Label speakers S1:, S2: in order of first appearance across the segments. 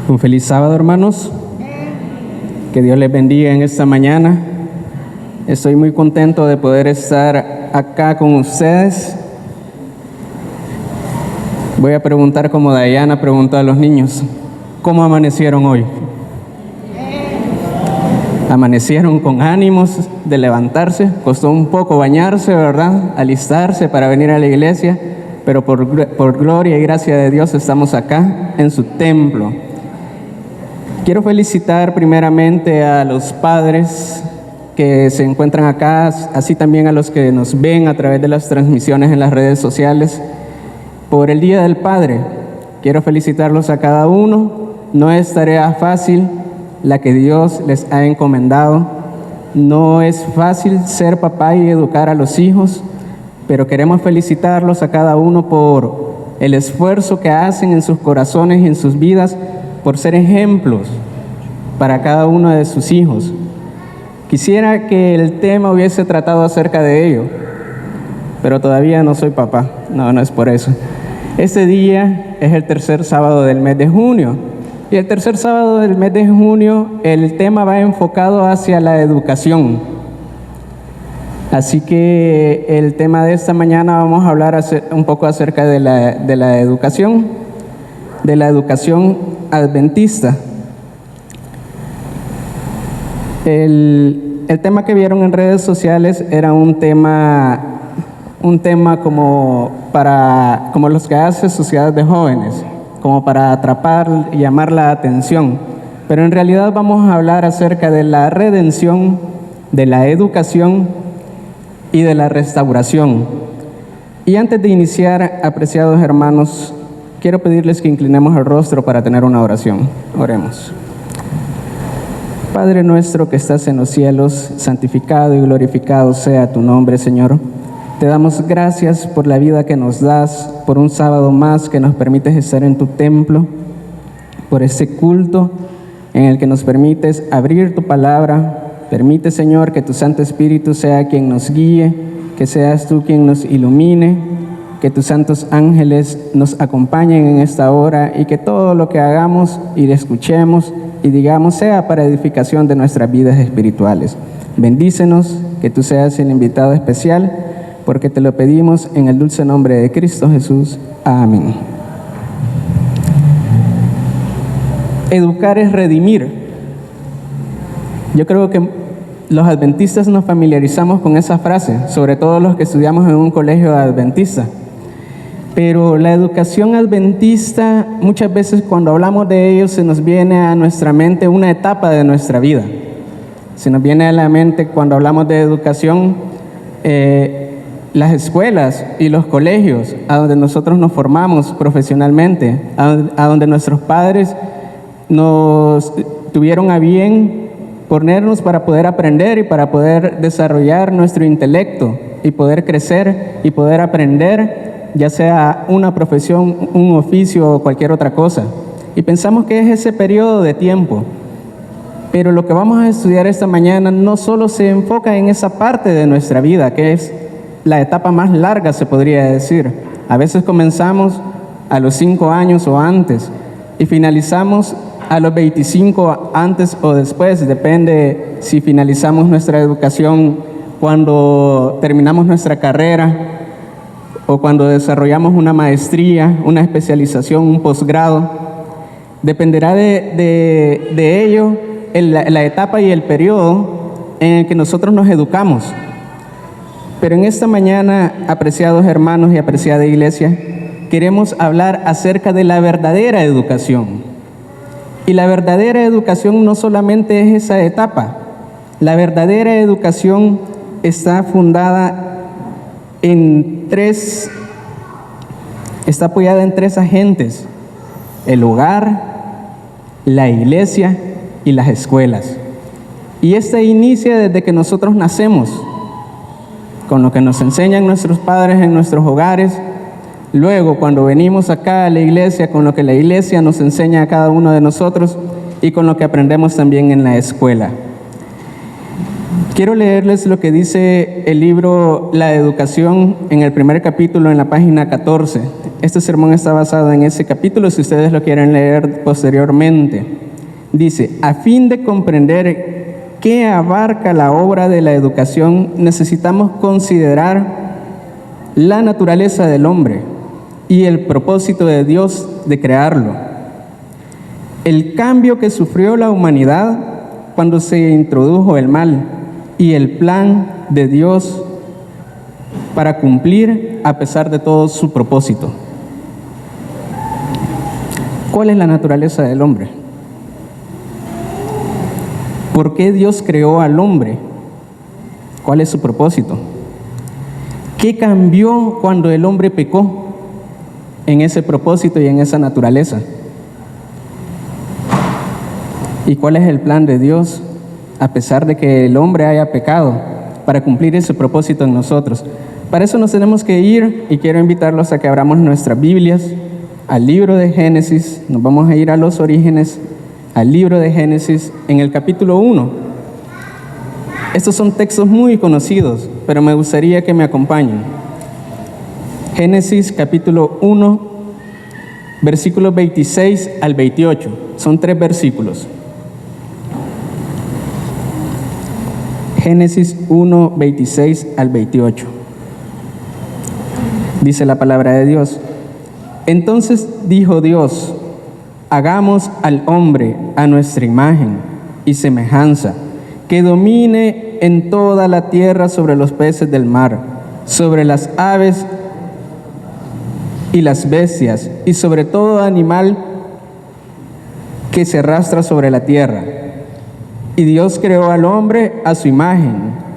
S1: Un feliz sábado, hermanos. Que Dios les bendiga en esta mañana. Estoy muy contento de poder estar acá con ustedes. Voy a preguntar como Dayana preguntó a los niños, ¿cómo amanecieron hoy? Amanecieron con ánimos de levantarse. Costó un poco bañarse, ¿verdad? Alistarse para venir a la iglesia, pero por gloria y gracia de Dios estamos acá en su templo. Quiero felicitar primeramente a los padres que se encuentran acá, así también a los que nos ven a través de las transmisiones en las redes sociales, por el Día del Padre. Quiero felicitarlos a cada uno. No es tarea fácil la que Dios les ha encomendado. No es fácil ser papá y educar a los hijos, pero queremos felicitarlos a cada uno por el esfuerzo que hacen en sus corazones y en sus vidas por ser ejemplos para cada uno de sus hijos. Quisiera que el tema hubiese tratado acerca de ello, pero todavía no soy papá. No es por eso. Este día es el tercer sábado del mes de junio. Y el tercer sábado del mes de junio, el tema va enfocado hacia la educación. Así que el tema de esta mañana vamos a hablar un poco acerca de la educación adventista. El tema que vieron en redes sociales era un tema como los que hace Sociedad de Jóvenes, como para atrapar y llamar la atención. Pero en realidad vamos a hablar acerca de la redención, de la educación y de la restauración. Y antes de iniciar, apreciados hermanos, quiero pedirles que inclinemos el rostro para tener una oración. Oremos. Padre nuestro que estás en los cielos, santificado y glorificado sea tu nombre, Señor. Te damos gracias por la vida que nos das, por un sábado más que nos permites estar en tu templo, por este culto en el que nos permites abrir tu palabra. Permite, Señor, que tu Santo Espíritu sea quien nos guíe, que seas tú quien nos ilumine, que tus santos ángeles nos acompañen en esta hora y que todo lo que hagamos y escuchemos y digamos sea para edificación de nuestras vidas espirituales. Bendícenos, que tú seas el invitado especial, porque te lo pedimos en el dulce nombre de Cristo Jesús. Amén. Educar es redimir. Yo creo que los adventistas nos familiarizamos con esa frase, sobre todo los que estudiamos en un colegio adventista. Pero la educación adventista, muchas veces cuando hablamos de ello, se nos viene a nuestra mente una etapa de nuestra vida. Se nos viene a la mente cuando hablamos de educación, las escuelas y los colegios, a donde nosotros nos formamos profesionalmente, a donde nuestros padres nos tuvieron a bien ponernos para poder aprender y para poder desarrollar nuestro intelecto y poder crecer y poder aprender, ya sea una profesión, un oficio o cualquier otra cosa. Y pensamos que es ese periodo de tiempo. Pero lo que vamos a estudiar esta mañana no solo se enfoca en esa parte de nuestra vida, que es la etapa más larga, se podría decir. A veces comenzamos a los 5 años o antes y finalizamos a los 25 antes o después, depende si finalizamos nuestra educación cuando terminamos nuestra carrera o cuando desarrollamos una maestría, una especialización, un posgrado. Dependerá de ello la etapa y el periodo en el que nosotros nos educamos. Pero en esta mañana, apreciados hermanos y apreciada iglesia, queremos hablar acerca de la verdadera educación. Y la verdadera educación no solamente es esa etapa. La verdadera educación está apoyada en tres agentes: el hogar, la iglesia y las escuelas. Y esta inicia desde que nosotros nacemos, con lo que nos enseñan nuestros padres en nuestros hogares. Luego, cuando venimos acá a la iglesia, con lo que la iglesia nos enseña a cada uno de nosotros y con lo que aprendemos también en la escuela. Quiero leerles lo que dice el libro La Educación en el primer capítulo, en la página 14. Este sermón está basado en ese capítulo, si ustedes lo quieren leer posteriormente. Dice: a fin de comprender qué abarca la obra de la educación, necesitamos considerar la naturaleza del hombre y el propósito de Dios de crearlo. El cambio que sufrió la humanidad cuando se introdujo el mal y el plan de Dios para cumplir a pesar de todo su propósito. ¿Cuál es la naturaleza del hombre? ¿Por qué Dios creó al hombre? ¿Cuál es su propósito? ¿Qué cambió cuando el hombre pecó en ese propósito y en esa naturaleza? ¿Y cuál es el plan de Dios a pesar de que el hombre haya pecado para cumplir ese propósito en nosotros? Para eso nos tenemos que ir, y quiero invitarlos a que abramos nuestras Biblias al libro de Génesis. Nos vamos a ir a los orígenes, al libro de Génesis en el capítulo 1. Estos son textos muy conocidos, pero me gustaría que me acompañen. Génesis capítulo 1, versículos 26 al 28. Son 3 versículos. Génesis 1, 26 al 28. Dice la palabra de Dios: entonces dijo Dios: hagamos al hombre a nuestra imagen y semejanza, que domine en toda la tierra, sobre los peces del mar, sobre las aves y las bestias, y sobre todo animal que se arrastra sobre la tierra. Y Dios creó al hombre a su imagen,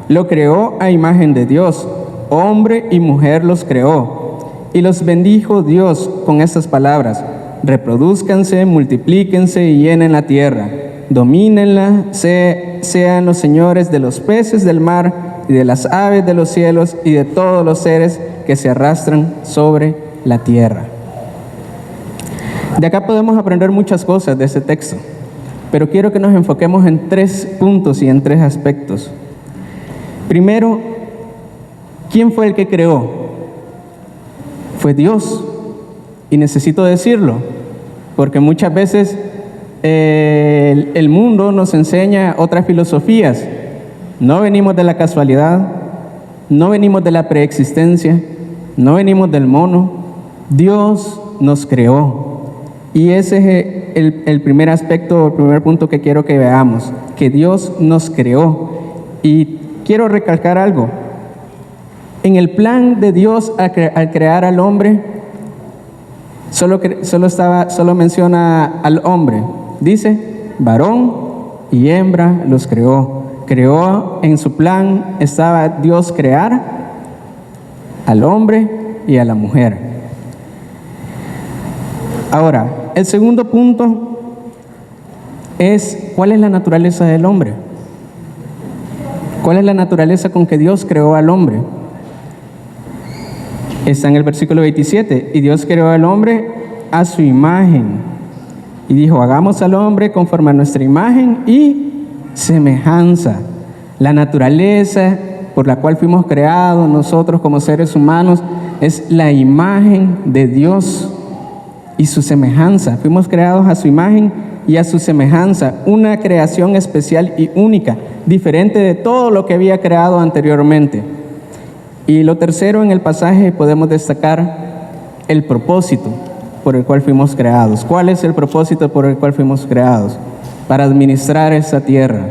S1: lo creó a imagen de Dios, hombre y mujer los creó. Y los bendijo Dios con estas palabras: reprodúzcanse, multiplíquense y llenen la tierra, domínenla, sean los señores de los peces del mar y de las aves de los cielos y de todos los seres que se arrastran sobre la tierra. De acá podemos aprender muchas cosas de este texto, pero quiero que nos enfoquemos en 3 puntos y en 3 aspectos. Primero, ¿quién fue el que creó? Fue Dios. Y necesito decirlo, porque muchas veces el mundo nos enseña otras filosofías. No venimos de la casualidad, no venimos de la preexistencia, no venimos del mono. Dios nos creó. Y ese es el primer aspecto, el primer punto que quiero que veamos, que Dios nos creó. Y quiero recalcar algo. En el plan de Dios al crear al hombre, solo menciona al hombre. Dice: varón y hembra los creó. Creó, en su plan estaba Dios crear al hombre y a la mujer. Ahora, el segundo punto es: ¿cuál es la naturaleza del hombre? ¿Cuál es la naturaleza con que Dios creó al hombre? Está en el versículo 27. Y Dios creó al hombre a su imagen. Y dijo: hagamos al hombre conforme a nuestra imagen y semejanza. La naturaleza por la cual fuimos creados nosotros como seres humanos es la imagen de Dios y su semejanza. Fuimos creados a su imagen y a su semejanza, una creación especial y única, diferente de todo lo que había creado anteriormente. Y lo tercero, en el pasaje podemos destacar el propósito por el cual fuimos creados. ¿Cuál es el propósito por el cual fuimos creados? Para administrar esta tierra,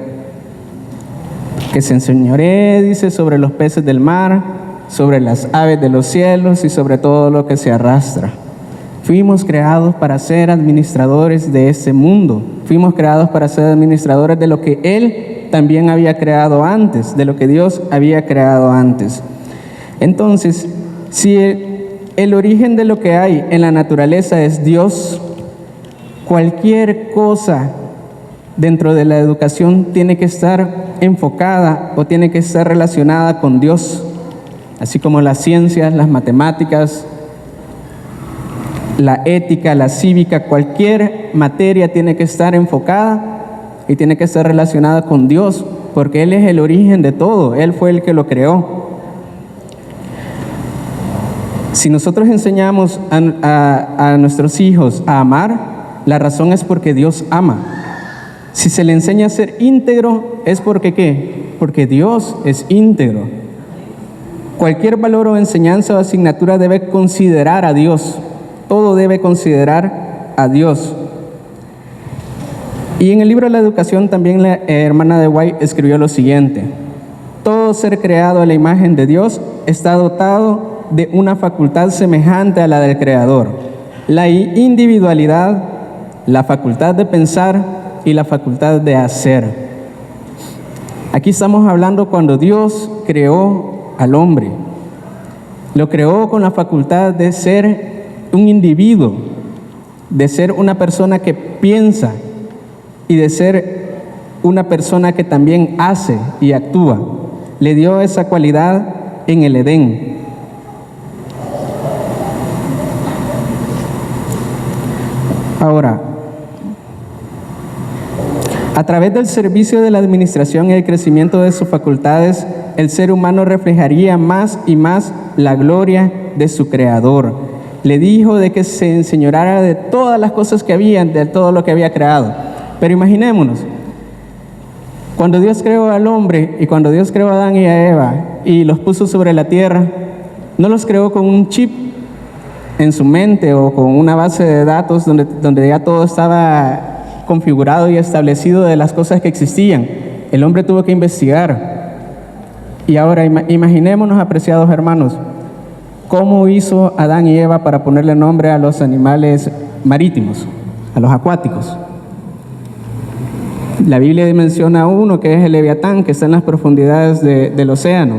S1: que se enseñoree, dice, sobre los peces del mar, sobre las aves de los cielos y sobre todo lo que se arrastra. Fuimos creados para ser administradores de este mundo. Fuimos creados para ser administradores de lo que Él también había creado antes, de lo que Dios había creado antes. Entonces, si el origen de lo que hay en la naturaleza es Dios, cualquier cosa dentro de la educación tiene que estar enfocada o tiene que estar relacionada con Dios, así como las ciencias, las matemáticas, la ética, la cívica. Cualquier materia tiene que estar enfocada y tiene que estar relacionada con Dios, porque Él es el origen de todo, Él fue el que lo creó. Si nosotros enseñamos a nuestros hijos a amar, la razón es porque Dios ama. Si se le enseña a ser íntegro, es porque ¿qué? Porque Dios es íntegro. Cualquier valor o enseñanza o asignatura debe considerar a Dios. Todo debe considerar a Dios. Y en el libro de la educación también la hermana de White escribió lo siguiente: todo ser creado a la imagen de Dios está dotado de una facultad semejante a la del Creador, la individualidad, la facultad de pensar y la facultad de hacer. Aquí estamos hablando cuando Dios creó al hombre. Lo creó con la facultad de ser un individuo, de ser una persona que piensa y de ser una persona que también hace y actúa. Le dio esa cualidad en el Edén. Ahora, a través del servicio de la administración y el crecimiento de sus facultades, el ser humano reflejaría más y más la gloria de su Creador. Le dijo de que se enseñoreara de todas las cosas que habían, de todo lo que había creado. Pero imaginémonos, cuando Dios creó al hombre y cuando Dios creó a Adán y a Eva y los puso sobre la tierra, no los creó con un chip en su mente o con una base de datos donde ya todo estaba configurado y establecido de las cosas que existían. El hombre tuvo que investigar. Y ahora imaginémonos, apreciados hermanos, cómo hizo Adán y Eva para ponerle nombre a los animales marítimos, a los acuáticos. La Biblia menciona uno que es el Leviatán, que está en las profundidades del océano.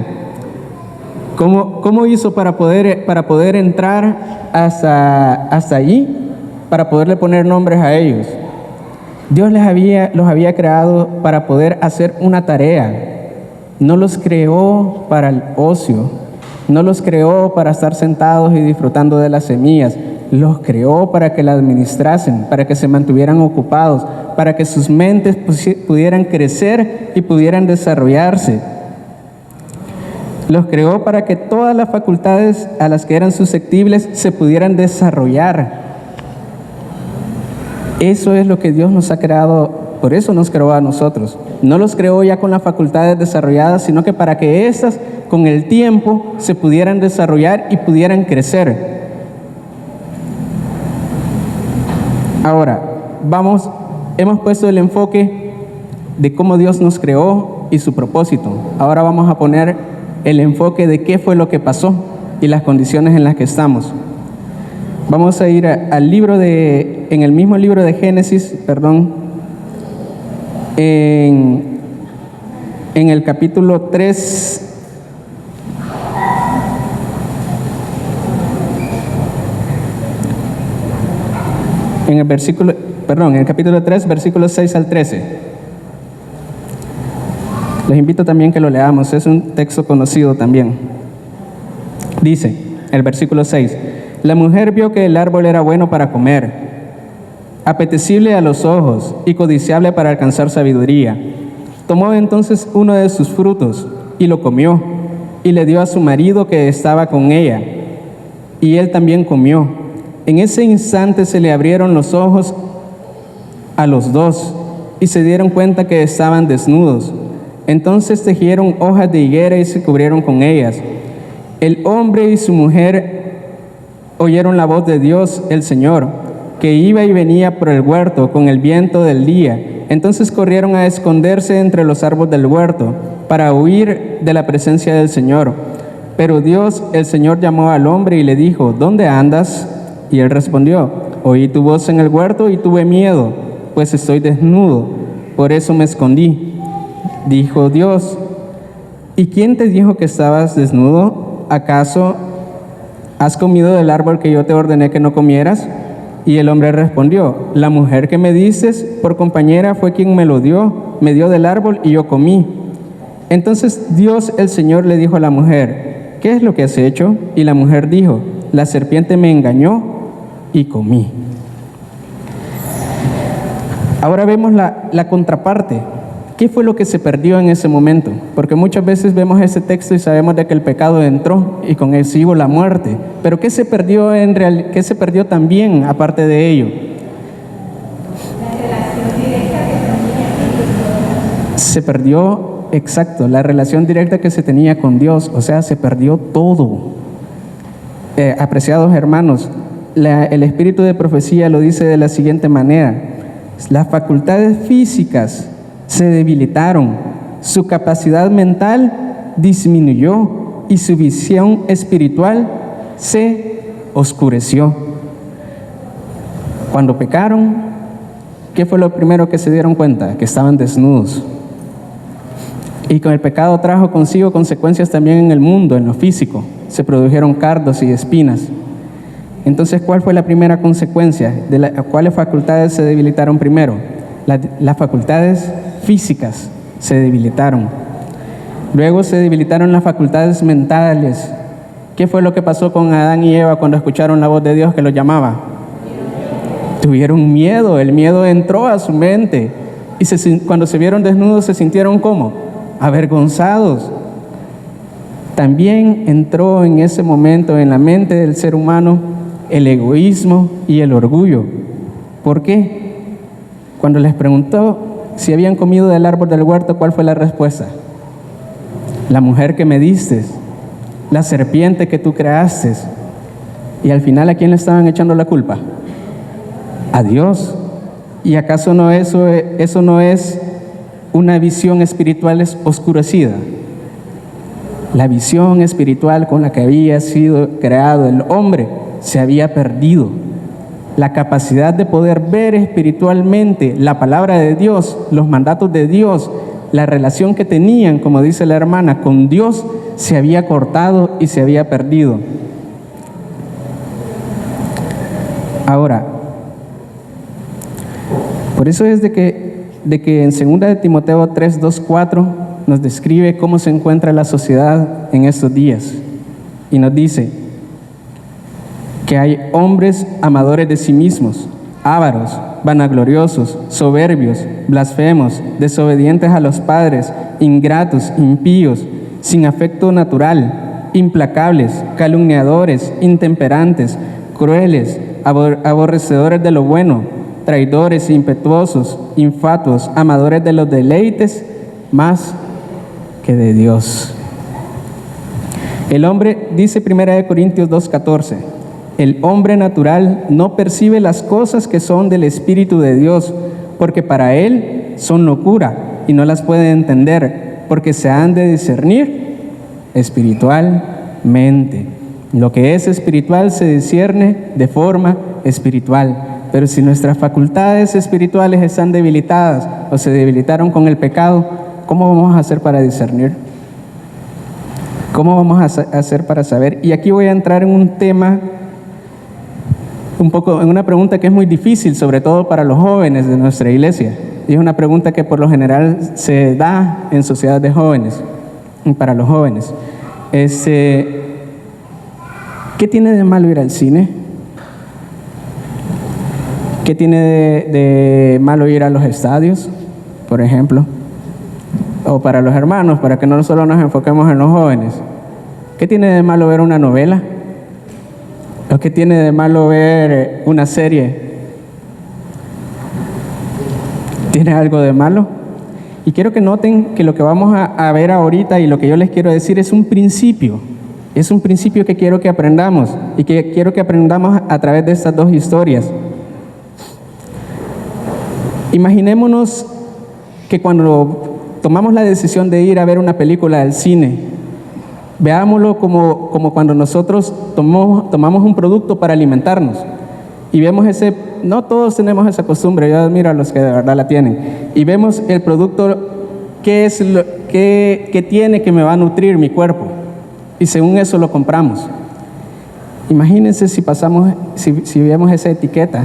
S1: ¿Cómo hizo para poder entrar hasta allí, para poderle poner nombres a ellos? Dios los había creado para poder hacer una tarea. No los creó para el ocio, no los creó para estar sentados y disfrutando de las semillas. Los creó para que la administrasen, para que se mantuvieran ocupados, para que sus mentes pudieran crecer y pudieran desarrollarse. Los creó para que todas las facultades a las que eran susceptibles se pudieran desarrollar. Eso es lo que Dios nos ha creado, por eso nos creó a nosotros. No los creó ya con las facultades desarrolladas, sino que para que éstas con el tiempo se pudieran desarrollar y pudieran crecer. Ahora, hemos puesto el enfoque de cómo Dios nos creó y su propósito. Ahora vamos a poner el enfoque de qué fue lo que pasó y las condiciones en las que estamos. Vamos a ir en el mismo libro de Génesis, en el capítulo 3, en el capítulo 3, versículos 6 al 13. Les invito también que lo leamos, es un texto conocido también. Dice, el versículo 6, la mujer vio que el árbol era bueno para comer, apetecible a los ojos y codiciable para alcanzar sabiduría. Tomó entonces uno de sus frutos y lo comió, y le dio a su marido que estaba con ella, y él también comió. En ese instante se le abrieron los ojos a los dos, y se dieron cuenta que estaban desnudos. Entonces tejieron hojas de higuera y se cubrieron con ellas. El hombre y su mujer oyeron la voz de Dios, el Señor, que iba y venía por el huerto con el viento del día. Entonces corrieron a esconderse entre los árboles del huerto para huir de la presencia del Señor. Pero Dios, el Señor, llamó al hombre y le dijo, ¿dónde andas? Y él respondió, oí tu voz en el huerto y tuve miedo, pues estoy desnudo, por eso me escondí. Dijo Dios, ¿y quién te dijo que estabas desnudo? ¿Acaso has comido del árbol que yo te ordené que no comieras? Y el hombre respondió, la mujer que me dices por compañera fue quien me dio del árbol y yo comí. Entonces Dios el Señor le dijo a la mujer, ¿qué es lo que has hecho? Y la mujer dijo, la serpiente me engañó y comí. Ahora vemos la contraparte. ¿Qué fue lo que se perdió en ese momento? Porque muchas veces vemos ese texto y sabemos de que el pecado entró y con eso hubo la muerte. Pero ¿qué se perdió qué se perdió también aparte de ello? Se perdió, exacto, la relación directa que se tenía con Dios. O sea, se perdió todo. Apreciados hermanos, el espíritu de profecía lo dice de la siguiente manera: las facultades físicas se debilitaron, su capacidad mental disminuyó y su visión espiritual se oscureció. Cuando pecaron, ¿qué fue lo primero que se dieron cuenta? Que estaban desnudos. Y con el pecado trajo consigo consecuencias también en el mundo, en lo físico. Se produjeron cardos y espinas. Entonces, ¿cuál fue la primera consecuencia? ¿Cuáles facultades se debilitaron primero? Las facultades físicas se debilitaron. Luego se debilitaron las facultades mentales. ¿Qué fue lo que pasó con Adán y Eva cuando escucharon la voz de Dios que los llamaba? Tuvieron miedo, el miedo entró a su mente. Y cuando se vieron desnudos, ¿se sintieron cómo? Avergonzados. También entró en ese momento en la mente del ser humano el egoísmo y el orgullo. ¿Por qué? Cuando les preguntó si habían comido del árbol del huerto, ¿cuál fue la respuesta? La mujer que me diste, la serpiente que tú creaste. Y al final, ¿a quién le estaban echando la culpa? A Dios. ¿Y acaso eso no es una visión espiritual oscurecida? La visión espiritual con la que había sido creado el hombre se había perdido. La capacidad de poder ver espiritualmente la palabra de Dios, los mandatos de Dios, la relación que tenían, como dice la hermana, con Dios, se había cortado y se había perdido. Ahora, por eso es de que en 2 de Timoteo 3, 2, 4 nos describe cómo se encuentra la sociedad en estos días. Y nos dice que hay hombres amadores de sí mismos, ávaros, vanagloriosos, soberbios, blasfemos, desobedientes a los padres, ingratos, impíos, sin afecto natural, implacables, calumniadores, intemperantes, crueles, aborrecedores de lo bueno, traidores, impetuosos, infatuos, amadores de los deleites más que de Dios. El hombre, dice 1 Corintios 2:14, el hombre natural no percibe las cosas que son del Espíritu de Dios, porque para él son locura y no las puede entender, porque se han de discernir espiritualmente. Lo que es espiritual se discierne de forma espiritual. Pero si nuestras facultades espirituales están debilitadas o se debilitaron con el pecado, ¿cómo vamos a hacer para discernir? ¿Cómo vamos a hacer para saber? Y aquí voy a entrar en un tema, un poco en una pregunta que es muy difícil, sobre todo para los jóvenes de nuestra iglesia. Y es una pregunta que por lo general se da en sociedades de jóvenes, para los jóvenes. ¿Qué tiene de malo ir al cine? ¿Qué tiene de malo ir a los estadios, por ejemplo? O para los hermanos, para que no solo nos enfoquemos en los jóvenes. ¿Qué tiene de malo ver una novela? ¿O qué tiene de malo ver una serie? ¿Tiene algo de malo? Y quiero que noten que lo que vamos a ver ahorita y lo que yo les quiero decir es un principio. Es un principio que quiero que aprendamos y que quiero que aprendamos a través de estas dos historias. Imaginémonos que cuando tomamos la decisión de ir a ver una película al cine, veámoslo como cuando nosotros tomamos un producto para alimentarnos y vemos no todos tenemos esa costumbre, yo admiro a los que de verdad la tienen, y vemos el producto, qué es lo que tiene que me va a nutrir mi cuerpo, y según eso lo compramos. Imagínense si vemos esa etiqueta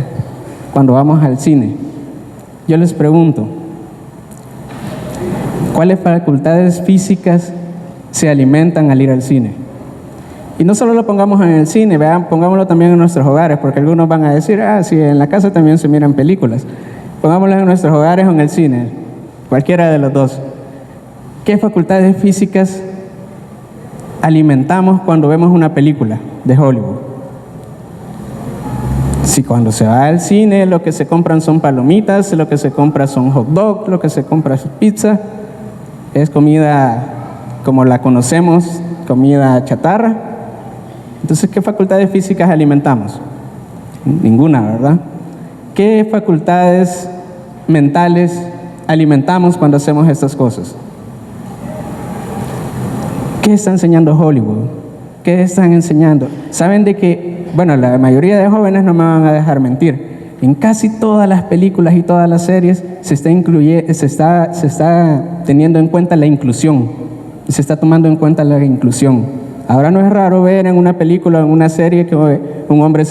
S1: cuando vamos al cine. Yo les pregunto, ¿cuáles facultades físicas se alimentan al ir al cine? Y no solo lo pongamos en el cine, pongámoslo también en nuestros hogares, porque algunos van a decir, sí, en la casa también se miran películas. Pongámoslo en nuestros hogares o en el cine. cualquiera de los dos. ¿Qué facultades físicas alimentamos cuando vemos una película de Hollywood? Si cuando se va al cine lo que se compran son palomitas, lo que se compra son hot dogs, lo que se compra es pizza, es comida como la conocemos, comida chatarra. Entonces, ¿qué facultades físicas alimentamos? Ninguna, ¿verdad? ¿Qué facultades mentales alimentamos cuando hacemos estas cosas? ¿Qué está enseñando Hollywood? ¿Qué están enseñando? Saben de que, bueno, la mayoría de jóvenes no me van a dejar mentir. En casi todas las películas y todas las series se está teniendo en cuenta la inclusión. Se está tomando en cuenta la inclusión. Ahora no es raro ver en una película o en una serie que un hombre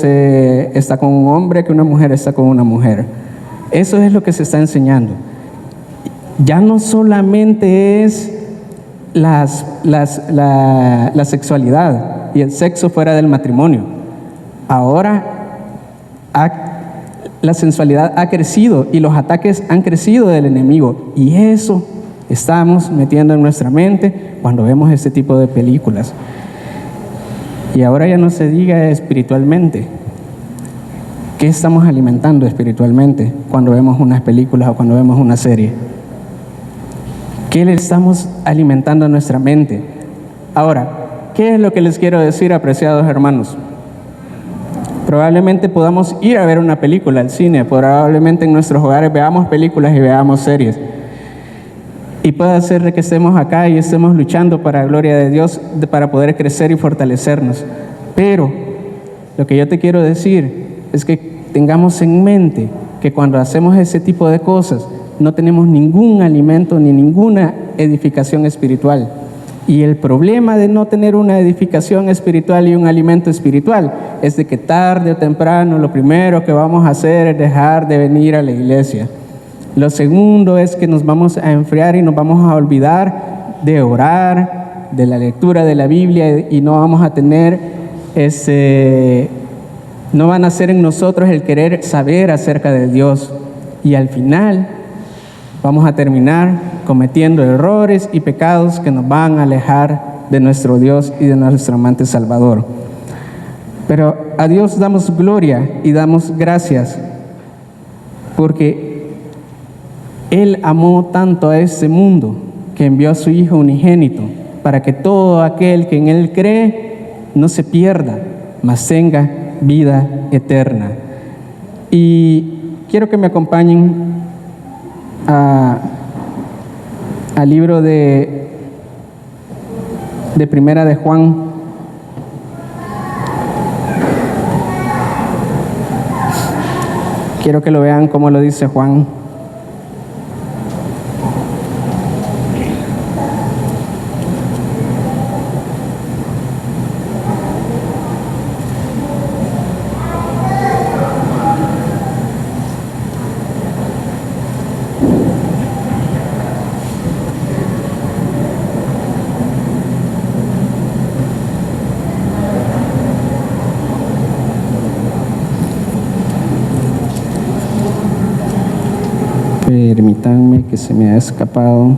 S1: está con un hombre, que una mujer está con una mujer. Eso es lo que se está enseñando. Ya no solamente es la sexualidad y el sexo fuera del matrimonio. Ahora la sensualidad ha crecido y los ataques han crecido del enemigo. Y eso estamos metiendo en nuestra mente cuando vemos este tipo de películas. Y ahora ya no se diga espiritualmente. ¿Qué estamos alimentando espiritualmente cuando vemos unas películas o cuando vemos una serie? ¿Qué le estamos alimentando a nuestra mente? Ahora, ¿qué es lo que les quiero decir, apreciados hermanos? Probablemente podamos ir a ver una película al cine, probablemente en nuestros hogares veamos películas y veamos series. Y puede ser que estemos acá y estemos luchando para la gloria de Dios, para poder crecer y fortalecernos. Pero lo que yo te quiero decir es que tengamos en mente que cuando hacemos ese tipo de cosas no tenemos ningún alimento ni ninguna edificación espiritual. Y el problema de no tener una edificación espiritual y un alimento espiritual es de que tarde o temprano lo primero que vamos a hacer es dejar de venir a la iglesia. Lo segundo es que nos vamos a enfriar y nos vamos a olvidar de orar, de la lectura de la Biblia, y no vamos a tener no van a ser en nosotros el querer saber acerca de Dios. Y al final vamos a terminar cometiendo errores y pecados que nos van a alejar de nuestro Dios y de nuestro amante Salvador. Pero a Dios damos gloria y damos gracias porque Él amó tanto a este mundo que envió a su Hijo unigénito para que todo aquel que en Él cree no se pierda, mas tenga vida eterna. Y quiero que me acompañen al libro de Primera de Juan. Quiero que lo vean como lo dice Juan. Permítanme que se me ha escapado.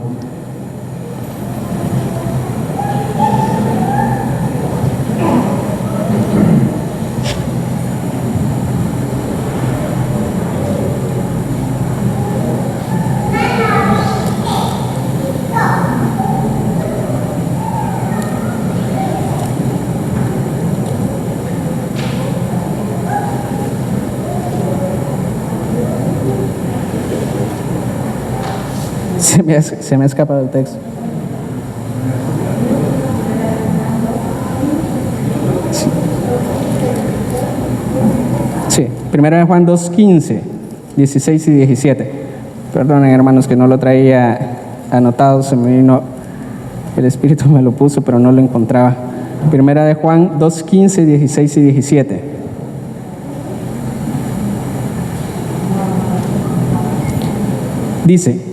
S1: Se me ha escapado el texto. Sí, Primera de Juan 2:15, 16 y 17. Perdonen, hermanos, que no lo traía anotado, se me vino, el Espíritu me lo puso, pero no lo encontraba. Primera de Juan 2:15, 16 y 17. Dice: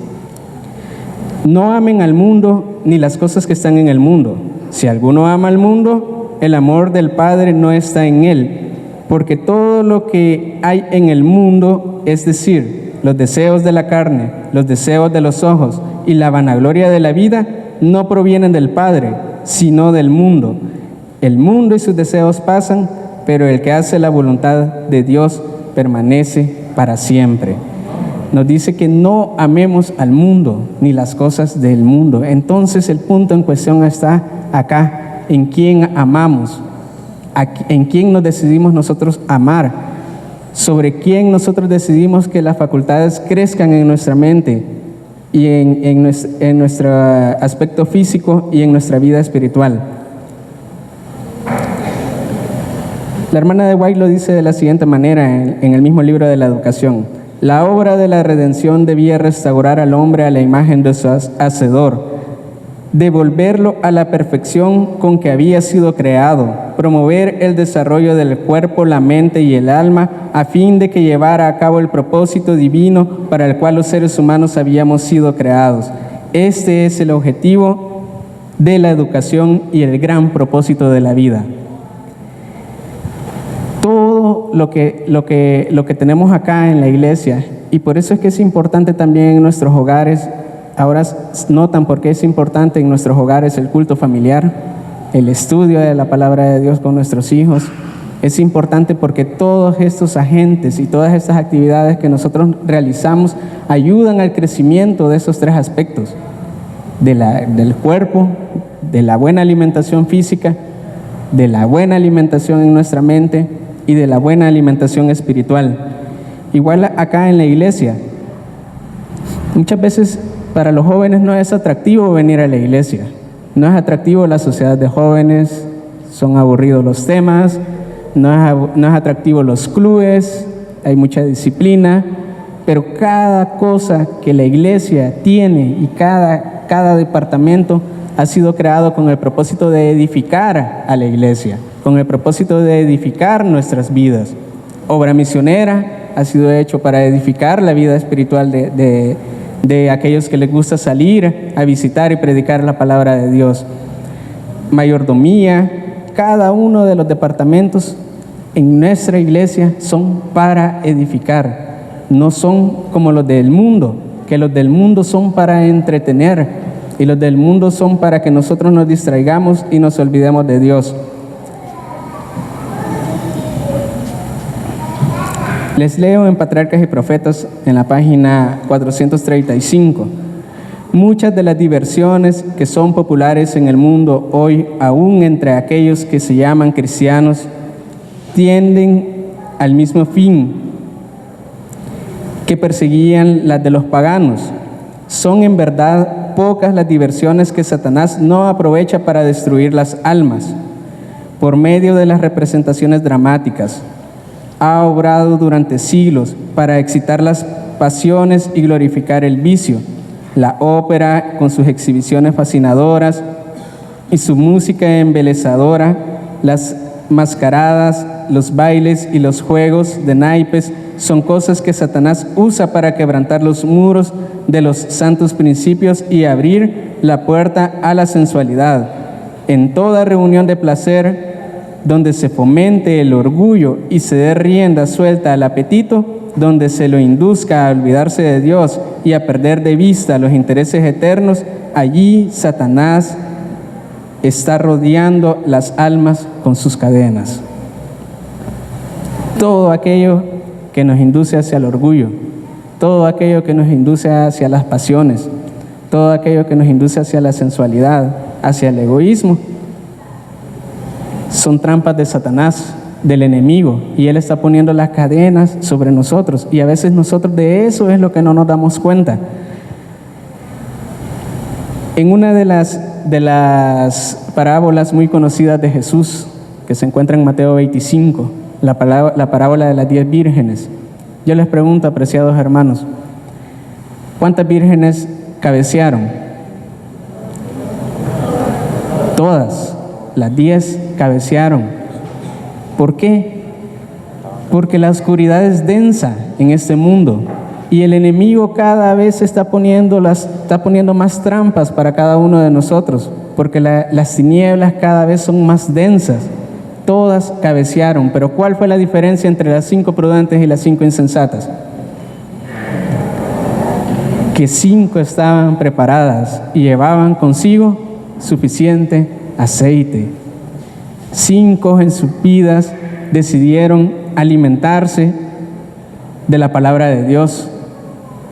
S1: no amen al mundo ni las cosas que están en el mundo. Si alguno ama al mundo, el amor del Padre no está en él, porque todo todo lo que hay en el mundo, es decir, los deseos de la carne, los deseos de los ojos y la vanagloria de la vida, no provienen del Padre, sino del mundo. El mundo y sus deseos pasan, pero el que hace la voluntad de Dios permanece para siempre. Nos dice que no amemos al mundo ni las cosas del mundo. Entonces el punto en cuestión está acá, en quién amamos, en quién nos decidimos nosotros amar, sobre quién nosotros decidimos que las facultades crezcan en nuestra mente y en nuestro aspecto físico y en nuestra vida espiritual. La hermana de White lo dice de la siguiente manera en el mismo libro de la educación: la obra de la redención debía restaurar al hombre a la imagen de su Hacedor, devolverlo a la perfección con que había sido creado, promover el desarrollo del cuerpo, la mente y el alma, a fin de que llevara a cabo el propósito divino para el cual los seres humanos habíamos sido creados. Este es el objetivo de la educación y el gran propósito de la vida. Todo lo que tenemos acá en la iglesia, y por eso es que es importante también en nuestros hogares. Ahora notan por qué es importante en nuestros hogares el culto familiar, el estudio de la palabra de Dios con nuestros hijos. Es importante porque todos estos agentes y todas estas actividades que nosotros realizamos ayudan al crecimiento de esos tres aspectos: del cuerpo, de la buena alimentación física, de la buena alimentación en nuestra mente y de la buena alimentación espiritual. Igual acá en la iglesia, muchas veces para los jóvenes no es atractivo venir a la iglesia, no es atractivo la sociedad de jóvenes, son aburridos los temas, no es atractivo los clubes, hay mucha disciplina, pero cada cosa que la iglesia tiene y cada departamento ha sido creado con el propósito de edificar a la iglesia, con el propósito de edificar nuestras vidas. Obra misionera ha sido hecho para edificar la vida espiritual de aquellos que les gusta salir a visitar y predicar la palabra de Dios. Mayordomía, cada uno de los departamentos en nuestra iglesia son para edificar, no son como los del mundo, que los del mundo son para entretener y los del mundo son para que nosotros nos distraigamos y nos olvidemos de Dios. Les leo en Patriarcas y Profetas en la página 435. Muchas de las diversiones que son populares en el mundo hoy, aún entre aquellos que se llaman cristianos, tienden al mismo fin que perseguían las de los paganos. Son en verdad pocas las diversiones que Satanás no aprovecha para destruir las almas. Por medio de las representaciones dramáticas, ha obrado durante siglos para excitar las pasiones y glorificar el vicio. La ópera, con sus exhibiciones fascinadoras y su música embelezadora, las mascaradas, los bailes y los juegos de naipes son cosas que Satanás usa para quebrantar los muros de los santos principios y abrir la puerta a la sensualidad. En toda reunión de placer donde se fomente el orgullo y se dé rienda suelta al apetito, donde se lo induzca a olvidarse de Dios y a perder de vista los intereses eternos, allí Satanás está rodeando las almas con sus cadenas. Todo aquello que nos induce hacia el orgullo, todo aquello que nos induce hacia las pasiones, todo aquello que nos induce hacia la sensualidad, hacia el egoísmo, son trampas de Satanás, del enemigo, y él está poniendo las cadenas sobre nosotros, y a veces nosotros de eso es lo que no nos damos cuenta. En una de las parábolas muy conocidas de Jesús, que se encuentra en Mateo 25, la parábola de las 10 vírgenes, yo les pregunto, apreciados hermanos, ¿cuántas vírgenes cabecearon? Todas, las 10 cabecearon. ¿Por qué? Porque la oscuridad es densa en este mundo y el enemigo cada vez está poniendo más trampas para cada uno de nosotros, porque las tinieblas cada vez son más densas. Todas cabecearon, pero ¿cuál fue la diferencia entre las 5 prudentes y las 5 insensatas? Que 5 estaban preparadas y llevaban consigo suficiente aceite. 5 en sus vidas decidieron alimentarse de la palabra de Dios.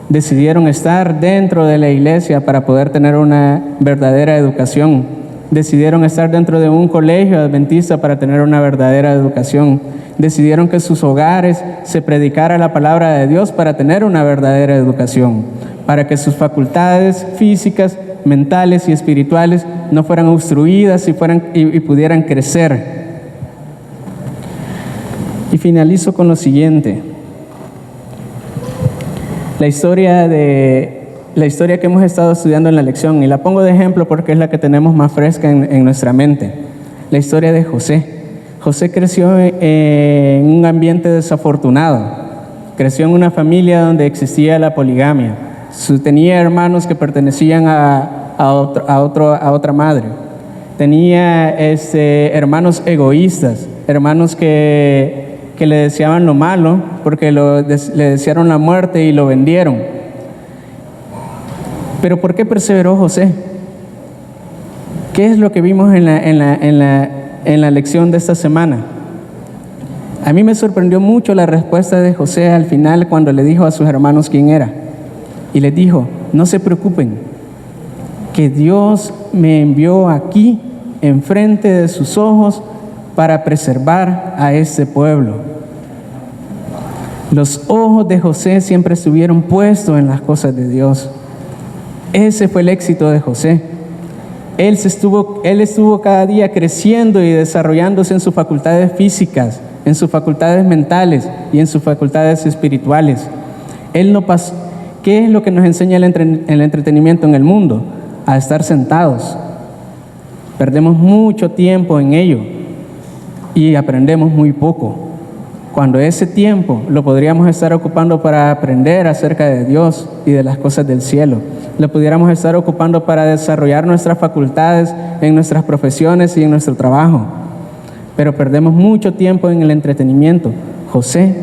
S1: Decidieron estar dentro de la iglesia para poder tener una verdadera educación. Decidieron estar dentro de un colegio adventista para tener una verdadera educación. Decidieron que en sus hogares se predicara la palabra de Dios para tener una verdadera educación, para que sus facultades físicas, mentales y espirituales no fueran obstruidas y pudieran crecer. Y finalizo con lo siguiente. La historia que hemos estado estudiando en la lección, y la pongo de ejemplo porque es la que tenemos más fresca en nuestra mente. La historia de José. José creció en un ambiente desafortunado. Creció en una familia donde existía la poligamia. Tenía hermanos que pertenecían a otra madre. Tenía hermanos egoístas, hermanos que le deseaban lo malo porque le desearon la muerte y lo vendieron. Pero ¿por qué perseveró José? ¿Qué es lo que vimos en la lección de esta semana? A mí me sorprendió mucho la respuesta de José al final cuando le dijo a sus hermanos quién era. Y les dijo, no se preocupen, que Dios me envió aquí enfrente de sus ojos para preservar a este pueblo. Los ojos de José siempre estuvieron puestos en las cosas de Dios. Ese fue el éxito de José. Él estuvo cada día creciendo y desarrollándose en sus facultades físicas, en sus facultades mentales y en sus facultades espirituales. ¿Qué es lo que nos enseña el entretenimiento en el mundo? A estar sentados. Perdemos mucho tiempo en ello y aprendemos muy poco, cuando ese tiempo lo podríamos estar ocupando para aprender acerca de Dios y de las cosas del cielo. Lo pudiéramos estar ocupando para desarrollar nuestras facultades en nuestras profesiones y en nuestro trabajo. Pero perdemos mucho tiempo en el entretenimiento. José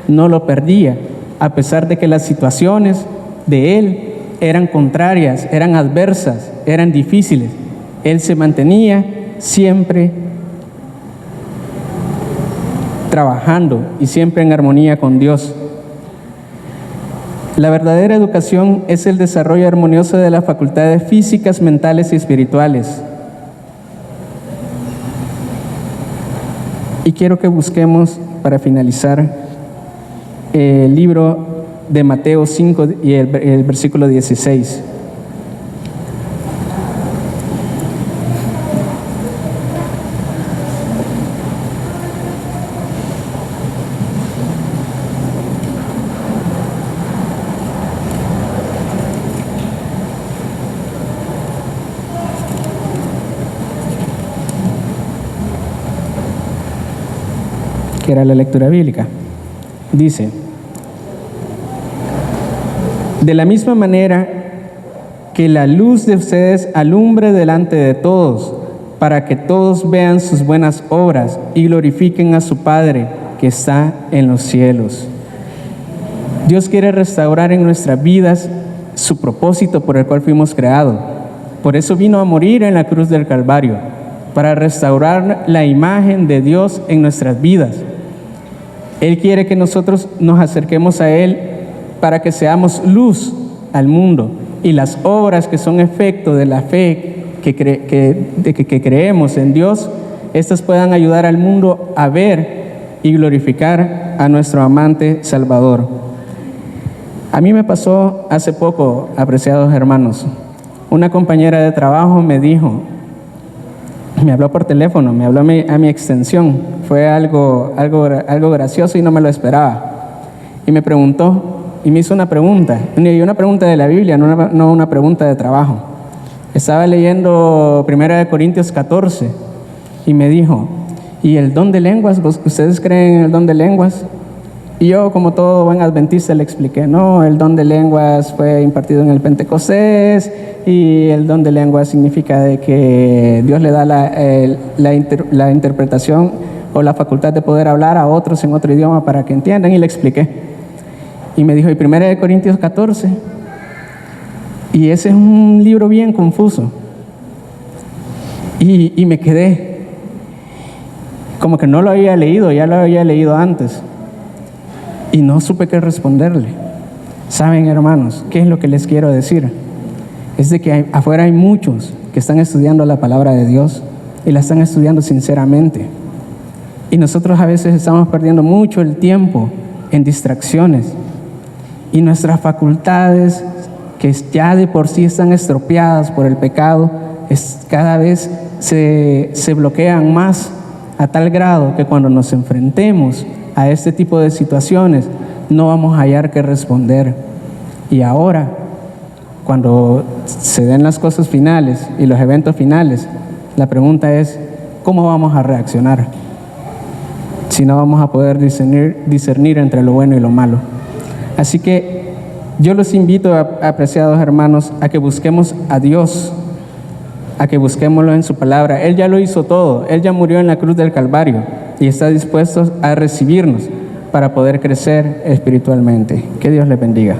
S1: no lo perdía, a pesar de que las situaciones de él eran contrarias, eran adversas, eran difíciles. Él se mantenía siempre trabajando y siempre en armonía con Dios. La verdadera educación es el desarrollo armonioso de las facultades físicas, mentales y espirituales. Y quiero que busquemos, para finalizar, el libro de Mateo 5 y el versículo 16. Que era la lectura bíblica. Dice, de la misma manera que la luz de ustedes alumbre delante de todos, para que todos vean sus buenas obras y glorifiquen a su Padre que está en los cielos. Dios quiere restaurar en nuestras vidas su propósito por el cual fuimos creados. Por eso vino a morir en la cruz del Calvario, para restaurar la imagen de Dios en nuestras vidas. Él quiere que nosotros nos acerquemos a Él para que seamos luz al mundo, y las obras que son efecto de la fe que creemos en Dios, estas puedan ayudar al mundo a ver y glorificar a nuestro amante Salvador. A mí me pasó hace poco, apreciados hermanos, una compañera de trabajo me habló por teléfono, me habló a mi extensión. Fue algo gracioso y no me lo esperaba. Y me preguntó, y me hizo una pregunta, y una pregunta de la Biblia, no una pregunta de trabajo. Estaba leyendo 1 Corintios 14 y me dijo, ¿y el don de lenguas? ¿Ustedes creen en el don de lenguas? Y yo, como todo buen adventista, le expliqué, no, el don de lenguas fue impartido en el Pentecostés, y el don de lenguas significa de que Dios le da la interpretación o la facultad de poder hablar a otros en otro idioma para que entiendan, y le expliqué. Y me dijo, ¿y 1 Corintios 14? Y ese es un libro bien confuso. Y me quedé, como que no lo había leído, ya lo había leído antes. Y no supe qué responderle. ¿Saben, hermanos, qué es lo que les quiero decir? Es de que afuera hay muchos que están estudiando la palabra de Dios y la están estudiando sinceramente. Y nosotros a veces estamos perdiendo mucho el tiempo en distracciones. Y nuestras facultades, que ya de por sí están estropeadas por el pecado, cada vez se bloquean más, a tal grado que cuando nos enfrentemos a este tipo de situaciones no vamos a hallar qué responder. Y ahora, cuando se den las cosas finales y los eventos finales, la pregunta es, ¿cómo vamos a reaccionar? Si no vamos a poder discernir entre lo bueno y lo malo. Así que yo los invito, apreciados hermanos, a que busquemos a Dios, a que busquémoslo en su palabra. Él ya lo hizo todo, Él ya murió en la cruz del Calvario y está dispuesto a recibirnos para poder crecer espiritualmente. Que Dios les bendiga.